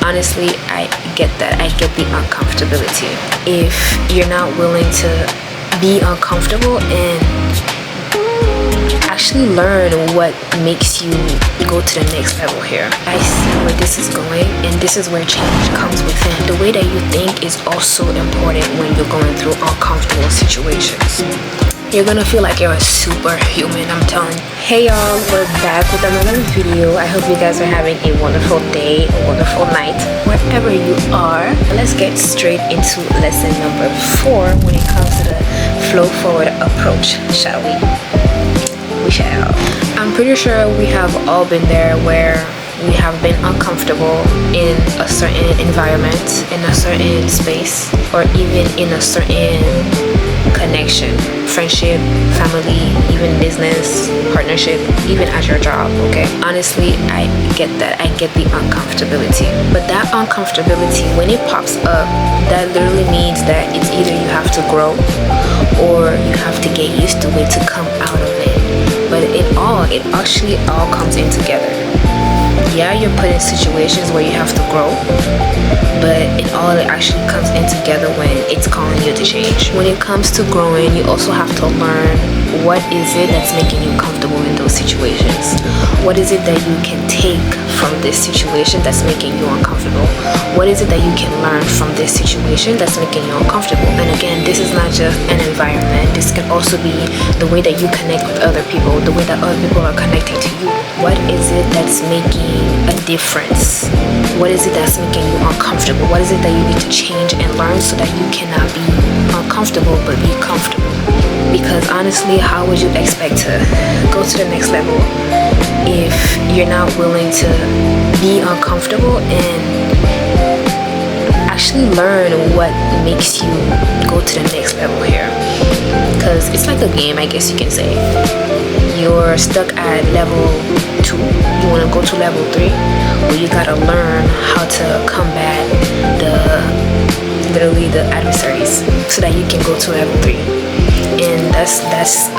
honestly, I get that. I get the uncomfortability. If you're not willing to be uncomfortable and actually learn what makes you go to the next level here. I see where this is going, and this is where change comes within. The way that you think is also important when you're going through uncomfortable situations. You're gonna feel like you're a superhuman, I'm telling you. Hey y'all, we're back with another video. I hope you guys are having a wonderful day, a wonderful night, wherever you are. Let's get straight into lesson number 4 when it comes to the flow forward approach, shall we? We shall. I'm pretty sure we have all been there where we have been uncomfortable in a certain environment, in a certain space, or even in a certain connection, friendship, family, even business, partnership, even at your job, okay? Honestly, I get that. I get the uncomfortability. But that uncomfortability, when it pops up, that literally means that it's either you have to grow or you have to get used to it to come out of it. But it actually all comes in together. Yeah, you're put in situations where you have to grow, but it actually comes in together when it's calling you to change. When it comes to growing, you also have to learn what is it that's making you comfortable in those situations. What is it that you can take from this situation that's making you uncomfortable? What is it that you can learn from this situation that's making you uncomfortable? And again, this is not just an environment. This can also be the way that you connect with other people, the way that other people are connecting to you. What is it that's making a difference? What is it that's making you uncomfortable? What is it that you need to change and learn so that you cannot be uncomfortable but be comfortable? Because honestly, how would you expect to go to the next level if you're not willing to be uncomfortable and actually learn what makes you go to the next level here? Because it's like a game, I guess you can say. You're stuck at level 2, you want to go to level 3, well, you gotta learn how to combat literally the adversaries so that you can go to level 3. And that's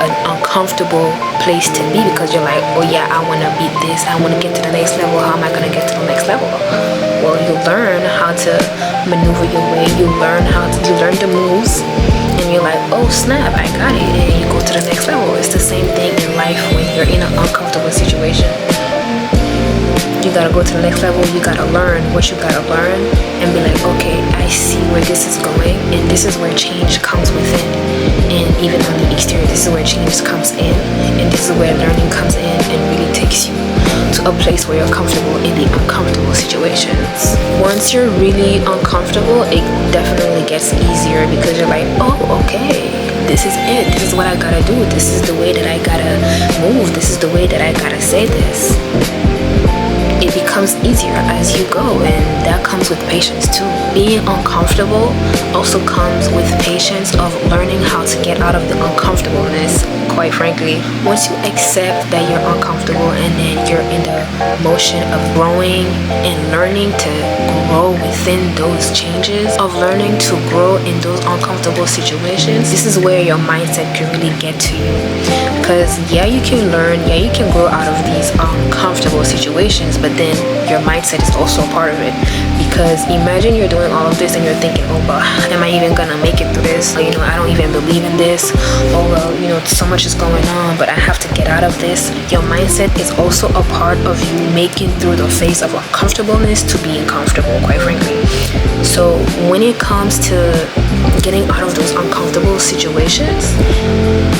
an uncomfortable place to be, because you're like, oh yeah, I want to beat this, I want to get to the next level. How am I going to get to the next level? Well, you learn how to maneuver your way, you learn the moves, and you're like, oh snap, I got it, and you go to the next level. It's the same thing in life when you're in an uncomfortable situation. You gotta go to the next level. You gotta learn what you gotta learn and be like, okay, I see where this is going, and this is where change comes within. And even on the exterior, this is where change comes in, and this is where learning comes in and really takes you to a place where you're comfortable in the uncomfortable situations. Once you're really uncomfortable, it definitely gets easier, because you're like, oh, okay, this is it. This is what I gotta do. This is the way that I gotta move. This is the way that I gotta say this. It becomes easier as you go, and that comes with patience too. Being uncomfortable also comes with patience of learning how to get out of the uncomfortableness. Quite frankly, once you accept that you're uncomfortable and then you're in the motion of growing and learning to grow within those changes, of learning to grow in those uncomfortable situations, this is where your mindset can really get to you. Because yeah, you can learn, yeah, you can grow out of these uncomfortable situations, but then your mindset is also a part of it. Because imagine you're doing all of this and you're thinking, oh well, am I even gonna make it through this? I don't even believe in this. Oh well, so much is going on, but I have to get out of this. Your mindset is also a part of you making through the phase of uncomfortableness to being comfortable, quite frankly. So when it comes to getting out of those uncomfortable situations,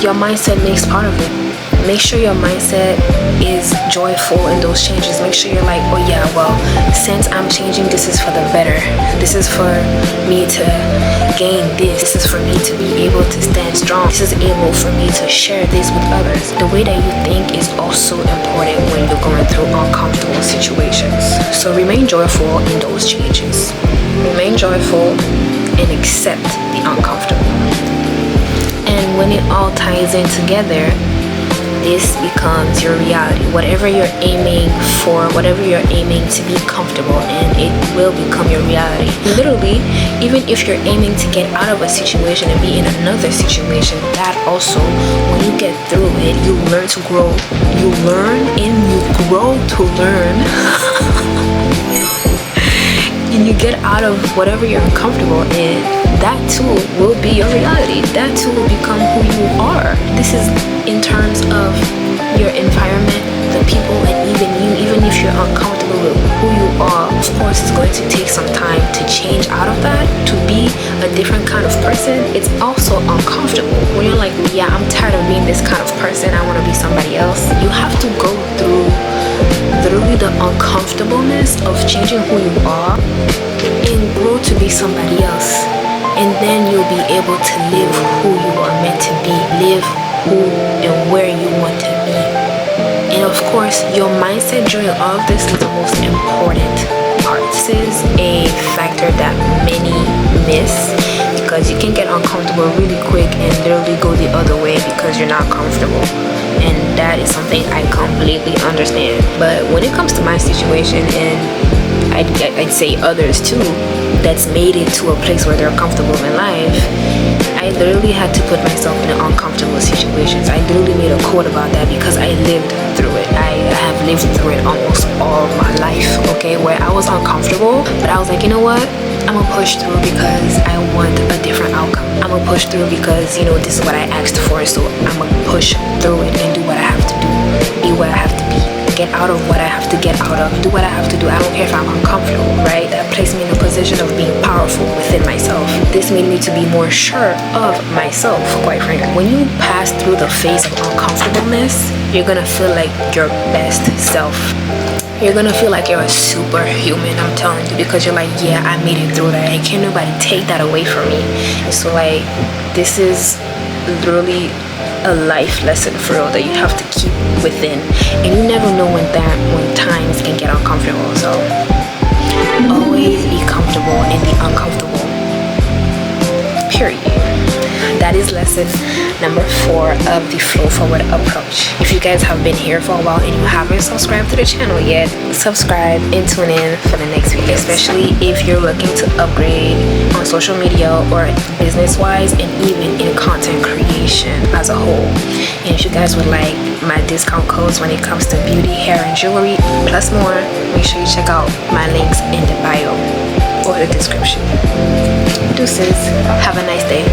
your mindset makes part of it. Make sure your mindset is joyful in those changes. Make sure you're like, oh yeah, well, since I'm changing, this is for the better. This is for me to gain this. This is for me to be able to stand strong. This is able for me to share this with others. The way that you think is also important when you're going through uncomfortable situations. So remain joyful in those changes. Remain joyful and accept the uncomfortable. And when it all ties in together, this becomes your reality. Whatever you're aiming for, whatever you're aiming to be comfortable in, it will become your reality. Literally, even if you're aiming to get out of a situation and be in another situation, that also, when you get through it, you learn to grow. You learn and you grow to learn. you get out of whatever you're uncomfortable in, that too will be your reality. That too will become who you are. This is in terms of your environment, the people, and even if you're uncomfortable with who you are. Of course, it's going to take some time to change out of that, to be a different kind of person. It's also uncomfortable when you're like, yeah, I'm tired of being this kind of person, I want to be somebody else. You have to go through literally the uncomfortableness of changing who you are and grow to be somebody else. And then you'll be able to live who you are meant to be, live who and where you want to be. And of course, your mindset during all of this is the most important part. This is a factor that many miss, because you can get uncomfortable really quick and literally go the other way because you're not comfortable. And that is something I completely understand. But when it comes to my situation, and I'd say others too, that's made it to a place where they're comfortable in life, I literally had to put myself in uncomfortable situations. I literally made a quote about that because I lived through it. I have lived through it almost all of my life, okay, where I was uncomfortable, but I was like, you know what? I'm gonna push through because I want a different outcome. I'm gonna push through because, you know, this is what I asked for, so I'm gonna push through it and do what I have to do, be what I have to be, get out of what I have to get out of, do what I have to do. I don't care if I'm uncomfortable, right? That placed me in a position of being powerful within myself. This made me to be more sure of myself, quite frankly. When you pass through the phase of uncomfortableness, you're gonna feel like your best self. You're gonna feel like you're a superhuman, I'm telling you, because you're like, yeah, I made it through that, and can't nobody take that away from me. And so like, this is literally a life lesson for real that you have to keep within, and you never know when times can get uncomfortable. So always be comfortable in the uncomfortable, period. That is lesson number 4 of the flow forward approach. If you guys have been here for a while and you haven't subscribed to the channel yet, subscribe and tune in for the next video, especially if you're looking to upgrade on social media or business wise, and even in content creation as a whole. And if you guys would like my discount codes when it comes to beauty, hair, and jewelry, plus more, make sure you check out my links in the bio or the description. Deuces, have a nice day.